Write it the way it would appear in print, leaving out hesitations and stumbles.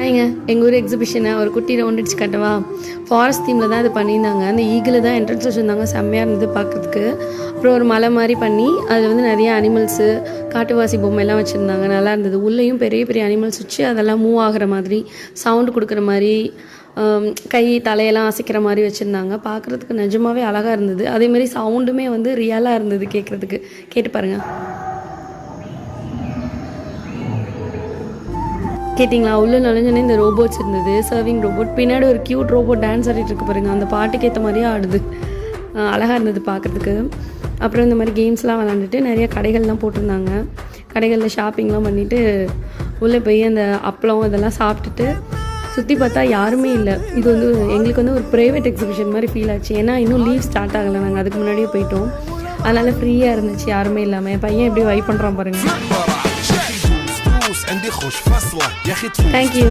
ஏங்க எங்கள் ஊர் எக்ஸிபிஷனை ஒரு குட்டி ரவுண்ட் அடிச்சு கட்டவா. ஃபாரஸ்ட் தீமில் தான் இது பண்ணியிருந்தாங்க. அந்த ஈகில் தான் என்ட்ரன்ஸ் வச்சுருந்தாங்க. செம்மையாக இருந்தது பார்க்குறதுக்கு. அப்புறம் ஒரு மலை மாதிரி பண்ணி அதில் வந்து நிறைய அனிமல்ஸு காட்டுவாசி பொம்மையெல்லாம் வச்சுருந்தாங்க. நல்லா இருந்தது. உள்ளேயும் பெரிய பெரிய அனிமல்ஸ் வச்சு அதெல்லாம் மூவ் ஆகிற மாதிரி சவுண்டு கொடுக்குற மாதிரி கை தலையெல்லாம் அசைக்கிற மாதிரி வச்சுருந்தாங்க. பார்க்குறதுக்கு நிஜமாகவே அழகாக இருந்தது. அதேமாதிரி சவுண்டுமே வந்து ரியலாக இருந்தது கேட்குறதுக்கு. கேட்டு பாருங்கள். கேட்டிங்களா? உள்ளே நுழைஞ்சோன்னே இந்த ரோபோட்ஸ் இருந்தது. சர்விங் ரோபோட், பின்னாடி ஒரு க்யூட் ரோபோட் டான்ஸ் ஆடிட்டு இருக்கு பாருங்கள். அந்த பாட்டுக்கு ஏற்ற மாதிரியே ஆடுது. அழகாக இருந்தது பார்க்குறதுக்கு. அப்புறம் இந்த மாதிரி கேம்ஸ்லாம் விளாண்டுட்டு நிறைய கடைகள்லாம் போட்டிருந்தாங்க. கடைகளில் ஷாப்பிங்லாம் பண்ணிவிட்டு உள்ளே போய் அந்த அப்பளம் இதெல்லாம் சாப்பிட்டுட்டு சுற்றி பார்த்தா யாருமே இல்லை. இது வந்து எங்களுக்கு வந்து ஒரு ப்ரைவேட் எக்ஸிபிஷன் மாதிரி ஃபீல் ஆச்சு. ஏன்னா இன்னும் லீவ் ஸ்டார்ட் ஆகலை. நாங்கள் அதுக்கு முன்னாடியே போயிட்டோம். அதனால் ஃப்ரீயாக இருந்துச்சு, யாருமே இல்லாமல். என் பையன் எப்படி வைப் பண்ணுறான் பாருங்கள். தேங்க்யூ.